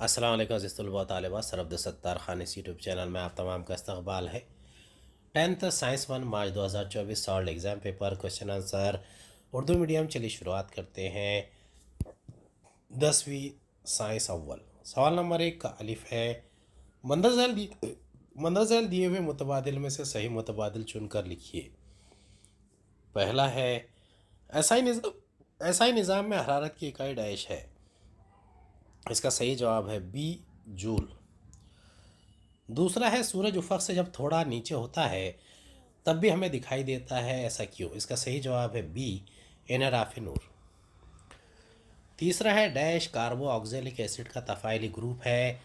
अस्सलाम वालेकुम अज़ीज़ तलबा तालिबात। सर अब्दुल खान इस यूट्यूब चैनल में आप तमाम का इस्तकबाल है। 10th साइंस 1 मार्च 2024 solve exam paper question answer Urdu medium. चलिए शुरुआत करते हैं। 10वीं साइंस अव्वल सवाल नंबर 1 का अलिफ है। मंदरजैल दिए हुए मुतबादिल में से सही मुतबादिल चुनकर लिखिए। पहला है ऐसा ही निज़ाम में हरारत की इकाई डैश है। इसका सही जवाब है बी, जूल। दूसरा है सूरज उफक से जब थोड़ा नीचे होता है तब भी हमें दिखाई देता है, ऐसा क्यों? इसका सही जवाब है बी, इनराफ नूर। तीसरा है डैश कार्बो ऑक्जेलिक एसिड का तफ़ाइली ग्रुप है।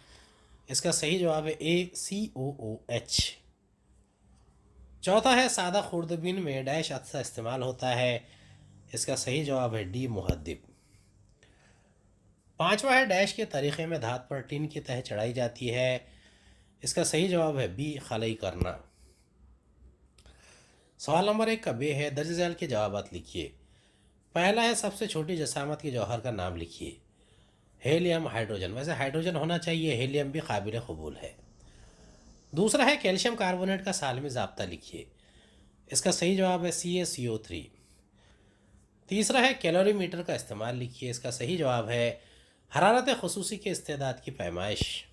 इसका सही जवाब है ए, COOH। चौथा है सादा खुर्दबीन में डैश अक्सर इस्तेमाल होता है। इसका सही जवाब है डी, मुहद्दिब। पांचवा है डैश के तरीक़े में धात पर टिन की तह चढ़ाई जाती है। इसका सही जवाब है बी, खलई करना। सवाल नंबर 1 का बे है। दर्ज झैल के जवाबात लिखिए। पहला है सबसे छोटी जसामत के जौहर का नाम लिखिए। Helium, hydrogen. वैसे हाइड्रोजन होना चाहिए, हेलियम भी काबिल कबूल है। दूसरा है कैल्शियम कार्बोनेट का सालमी ज़ाब्ता लिखिए। इसका सही जवाब है CaCO3। तीसरा है कैलोरीमीटर का इस्तेमाल लिखिए। इसका सही जवाब है हरारत खुसूसी के इस्तेदाद की पैमाइश।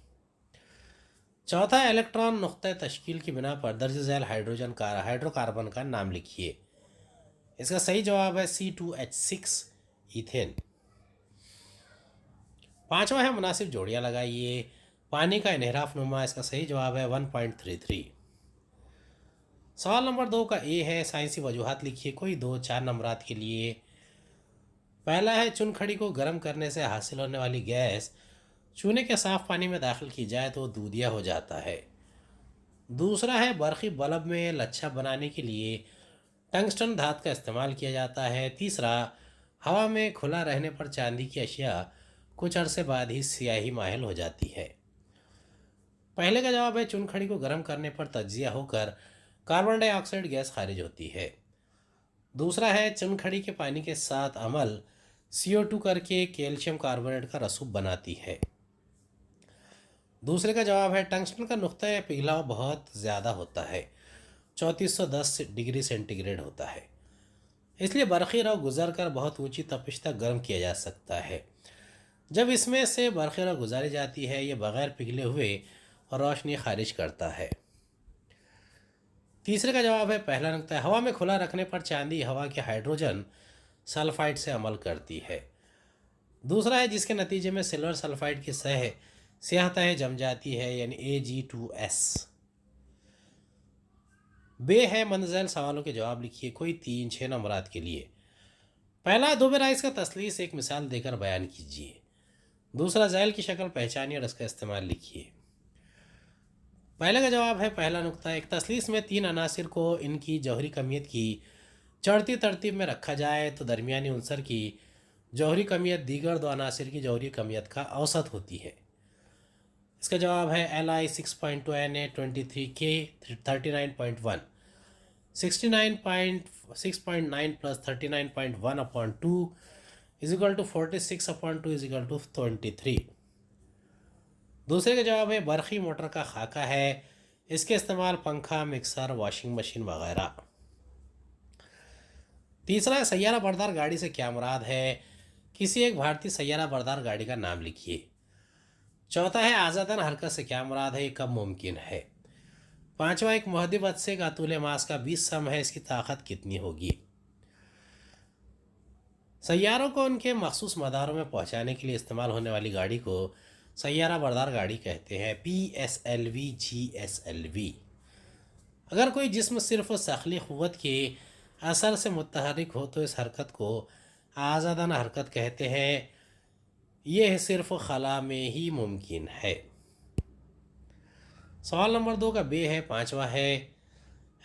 चौथा है इलेक्ट्रॉन नुक्ता तश्कील की बिना पर दर्ज झैल हाइड्रोकार्बन का नाम लिखिए। इसका सही जवाब है C2H6, ईथेन। पांचवा है मुनासिब जोड़ियाँ लगाइए। पानी का इनहराफ नुमा। इसका सही जवाब है 1.33। सवाल नंबर 2 का ए है। साइंसी वजूहात लिखिए, कोई 2-4 नंबरात के लिए। पहला है चुनखड़ी को गर्म करने से हासिल होने वाली गैस चूने के साफ पानी में दाखिल की जाए तो दूधिया हो जाता है। दूसरा है बरक़ी बल्ब में लच्छा बनाने के लिए टंगस्टन धात का इस्तेमाल किया जाता है। तीसरा, हवा में खुला रहने पर चांदी की अशिया कुछ अरसे बाद ही स्याही माहिल हो जाती है। पहले का जवाब है चुनखड़ी को गर्म करने पर तज्जिया होकर कार्बन डाइऑक्साइड गैस खारिज होती है। दूसरा है चुनखड़ी के पानी के साथ अमल CO2 करके कैल्शियम कार्बोनेट का रसूब बनाती है। दूसरे का जवाब है टंगस्टन का नुक्ता पिघलाव बहुत ज़्यादा होता है, 3410 डिग्री सेंटीग्रेड होता है, इसलिए बरक़ी रव गुजर कर बहुत ऊंची तपिश तक गर्म किया जा सकता है। जब इसमें से बरक़ी रव गुजारी जाती है ये बग़ैर पिघले हुए रोशनी खारिज करता है। तीसरे का जवाब है पहला नुक्ता है हवा में खुला रखने पर चांदी हवा के हाइड्रोजन सल्फाइड से अमल करती है। दूसरा है जिसके नतीजे में सिल्वर सल्फाइड की स्याह तह जम जाती है, यानी Ag2S। बे है मंदरजैल सवालों के जवाब लिखिए, कोई 3-6 नंबरात के लिए। पहला, दोबेराइस का तसलीस एक मिसाल देकर बयान कीजिए। दूसरा, ज़ैल की शक्ल पहचानिए और इसका इस्तेमाल लिखिए। पहले का जवाब है पहला नुक्ता, एक तसलीस में 3 अनासिर को इनकी जौहरी कमियत की चढ़ती तरतीब में रखा जाए तो दरमियानी उनसर की जौहरी कमियत दीगर 2 अनासिर की जौहरी कमियत का औसत होती है। इसका जवाब है Li 6.2, Na 23, K 39.1, 69.6.9 plus 39.1/2 is equal to 46/2 is equal to 23। दूसरे का जवाब है बरक़ी मोटर का खाका है, इसके इस्तेमाल पंखा, मिक्सर, वॉशिंग मशीन वगैरह। तीसरा है सैयारा बरदार गाड़ी से क्या मुराद है, किसी एक भारतीय सैयारा बरदार गाड़ी का नाम लिखिए। चौथा है आज़ादन हरकत से क्या मुराद है, ये कब मुमकिन है। पांचवा, एक मुहद्दिब अदसे का तूल मास का 20 सम है, इसकी ताकत कितनी होगी। सैयारों को उनके मखसूस मदारों में पहुंचाने के लिए इस्तेमाल होने वाली गाड़ी को सैयारा बरदार गाड़ी कहते हैं, PSLV GSLV। अगर कोई जिस्म सिर्फ सखली क़ुव्वत के असर से मुतहरिक हो तो इस हरकत को आज़ादाना हरकत कहते हैं, यह सिर्फ खला में ही मुमकिन है। सवाल नंबर 2 का बे है। पांचवा है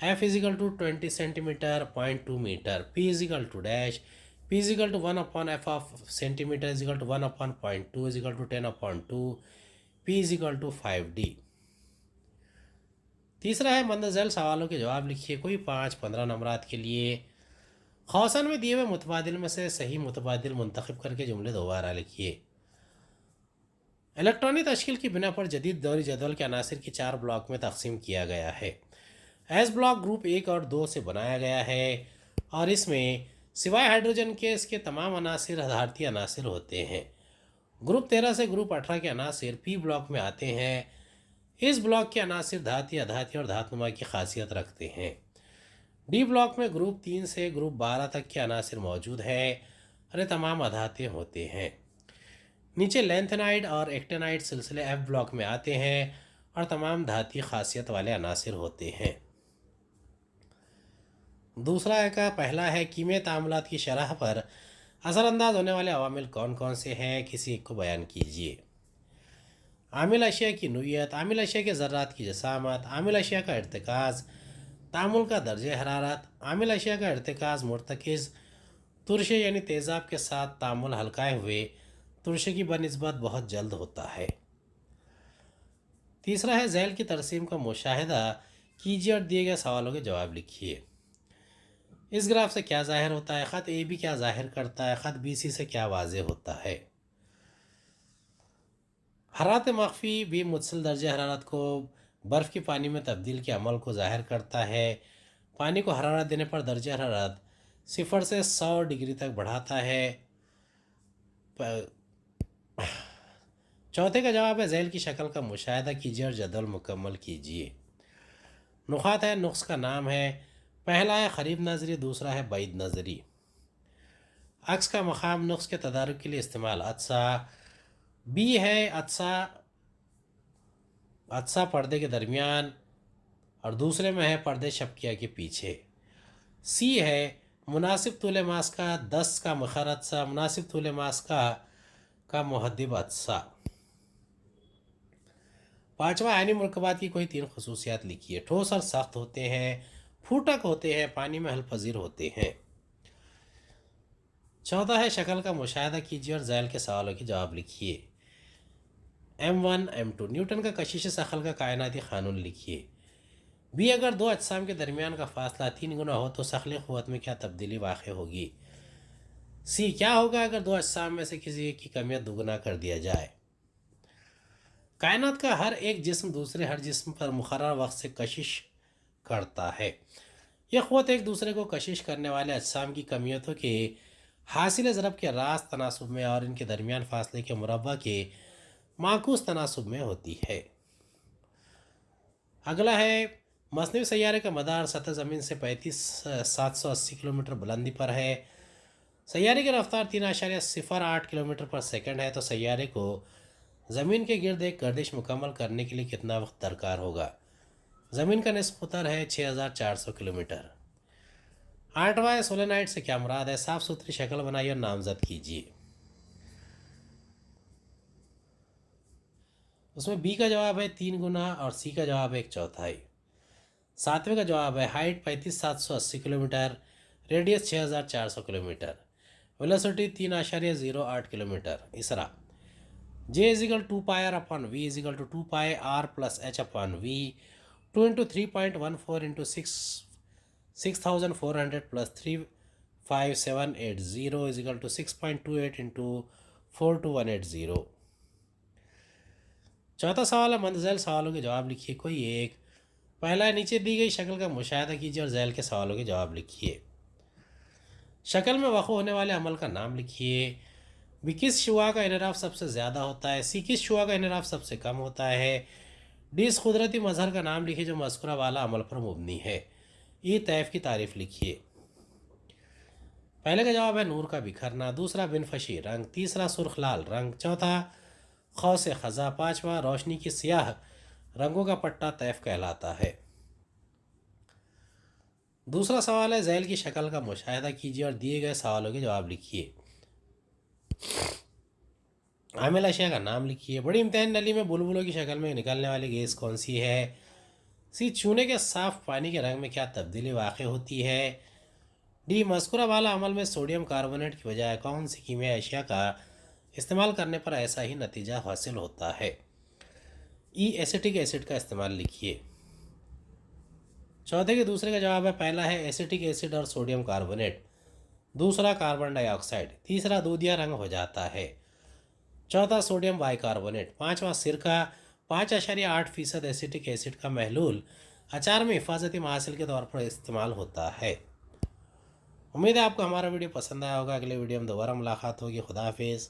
F is equal to 20 centimetre 0.2 metre, P is equal to dash, P is equal to 1/f of centimetre is equal to 1/0.2 is equal to 10/2, P is equal to 5D। तीसरा है मंदरजैल सवालों के जवाब लिखिए, कोई 5-15 नंबरात के लिए। खौसन में दिए हुए मुतबादिल में से सही मुतबादिल मुंतखब करके जुमले दोबारा लिखिए। इलेक्ट्रॉनिक तश्कील की बिना पर जदीद दौरी जदवल के अनासर की 4 ब्लॉक में तकसीम किया गया है। एस ब्लॉक ग्रुप 1 और 2 से बनाया गया है और इसमें सिवाय हाइड्रोजन के इसके तमाम अनासर आधारती अनासर होते हैं। ग्रुप 13 से ग्रुप 18 के अनासर पी ब्लॉक में आते हैं। इस ब्लॉक के अनासर धाती अधाती और धातुनुमा की खासियत रखते हैं। डी ब्लॉक में ग्रुप 3 से ग्रुप 12 तक के अनासर मौजूद हैं और ये तमाम अधाते होते हैं। नीचे लेंथेनाइड और एक्टेनाइड सिलसिले एफ ब्लॉक में आते हैं और तमाम धाती खासियत वाले अनासर होते हैं। दूसरा का पहला है कीमे तामुलात की शरह पर असरअंदाज होने वाले अवामिल कौन कौन से हैं, किसी एक को बयान कीजिए। आमिल अशिया की नोयत, आमिल अशिया के ज़र्रात की जसामत, आमिल अशिया का इर्तिकाज़, तामुल का दर्ज हरारत, आमिल अशिया का इर्तिकाज़ मुर्तकिज़ तुरशे यानी तेज़ाब के साथ तामुल हल्काए हुए तुरशे की बनिस्बत बहुत जल्द होता है। तीसरा है झैल की तरसीम का मुशाहिदा कीजिए और दिए गए सवालों के जवाब लिखिए। इस ग्राफ से क्या ज़ाहिर होता है, ख़त ए बी क्या ज़ाहिर करता है, ख़त बी सी से क्या वाज़े होता है। हरारत मख्फी भी मुतसिल दर्ज हरारत को बर्फ़ के पानी में तब्दील के अमल को ज़ाहिर करता है। पानी को हरारत देने पर दर्ज हरारत 0 से 100 डिग्री तक बढ़ाता है। चौथे का जवाब है झैल की शक्ल का मुशाहिदा कीजिए और जदवल मुकम्मल कीजिए। नुकात है, नुक्स का नाम है। पहला है करीब नज़री, दूसरा है बैद नज़री। अक्स का मकाम नुक्स के तदारुक के लिए इस्तेमाल अदसा। बी है अदसा पर्दे के दरमियान और दूसरे में है पर्दे शबकिया के पीछे। सी है मुनासिब तूल मास का 10 का मखर अदसा, मुनासिब तूल मास का मुहद्दिब अदसा। पाँचवा आयनी मुरकबात की कोई 3 खसूसियात लिखिए। ठोस और सख्त होते हैं, फूटक होते हैं, पानी में हल पजीर होते हैं। चौथा है शक्ल का मुशाहिदा कीजिए और झैल के सवालों के जवाब लिखिए। M1 M2 न्यूटन का कशिश शकल का कायनाती क़ानून लिखिए। बी अगर 2 अजसाम के दरमियान का फासला 3 गुना हो तो शक्ल क़ुव्वत में क्या तब्दीली वाक़ होगी। सी क्या होगा अगर 2 अजसाम में से किसी एक की कमियत दोगुना कर दिया जाए। कायनात का हर एक जिस्म दूसरे हर जिस्म पर मुकर्रर वक्त से कशिश करता है। यह क़ुव्वत एक दूसरे को कशिश करने वाले अजसाम की कमियतों के हासिल ज़रब के रास्त तनासुब में और इनके दरमियान फासले के मुरब्बा के माकूस तनासुब में होती है। अगला है मसनवी सैयारे का मदार सतह ज़मीन से 35,780 किलोमीटर बुलंदी पर है। सैयारे की रफ्तार 3.08 किलोमीटर पर सेकंड है, तो सैयारे को ज़मीन के गिर्द एक गर्दिश मुकम्मल करने के लिए कितना वक्त दरकार होगा। ज़मीन का निस्फ़ क़ुतर है 6,400 किलोमीटर। 8वां सोलेनाइड से क्या मुराद है, साफ़ सुथरी शक्ल बनाइए और नामज़द कीजिए। उसमें बी का जवाब है 3 गुना और सी का जवाब है 1/4। 7वें का जवाब है height 35,780 kilometre, radius 6,400 kilometre, velocity 3.08 kilometre. इसरा J = 2πr/v = 2πr+h/v 2 × 3.14 × 6,400 + 35780 = 6.28 × 42180। चौथा सवाल है मंद-झैल सवालों के जवाब लिखिए कोई एक। पहला है नीचे दी गई शक्ल का मुशाहिदा कीजिए और झैल के सवालों के जवाब लिखिए। शक्ल में वाक़ होने वाले अमल का नाम लिखिए। बी किस शुआ का इनराफ सबसे ज़्यादा होता है। सी किस शुआ का इनराफ सबसे कम होता है। डी इस कुदरती मजहर का नाम लिखिए जो मज़कूरा वाला अमल पर मुबनी है। ई तैफ की तारीफ़ लिखिए। पहले का जवाब है नूर का बिखरना, दूसरा बिनफशी रंग, तीसरा सुर्ख लाल रंग, चौथा खौस ख़ज़ा, पाँचवा रोशनी की सियाह रंगों का पट्टा तैफ कहलाता है। दूसरा सवाल है झैल की शक्ल का मुशाहिदा कीजिए और दिए गए सवालों के जवाब लिखिए। आमिल अशिया का नाम लिखिए। बड़ी इम्तिहान नली में बुलबुलों की शक्ल में निकलने वाली गैस कौन सी है। सी चूने के साफ पानी के रंग में क्या तब्दीली वाक़ होती है। डी मज़कूरा वाला अमल में सोडियम कार्बोनेट की बजाय कौन सी कीमियाई अशिया का इस्तेमाल करने पर ऐसा ही नतीजा हासिल होता है। ई एसिटिक एसिड का इस्तेमाल लिखिए। चौथे के दूसरे का जवाब है पहला है एसिटिक एसिड और सोडियम कार्बोनेट, दूसरा कार्बन डाइऑक्साइड, तीसरा दूधिया रंग हो जाता है, चौथा सोडियम बाइकार्बोनेट। पाँचवा सिरका 5.8% एसिटिक एसिड का महलूल अचार में हिफाजती महासिल के तौर पर इस्तेमाल होता है। उम्मीद है आपको हमारा वीडियो पसंद आया होगा। अगले वीडियो में दोबारा मुलाकात होगी। खुदा हाफिज़।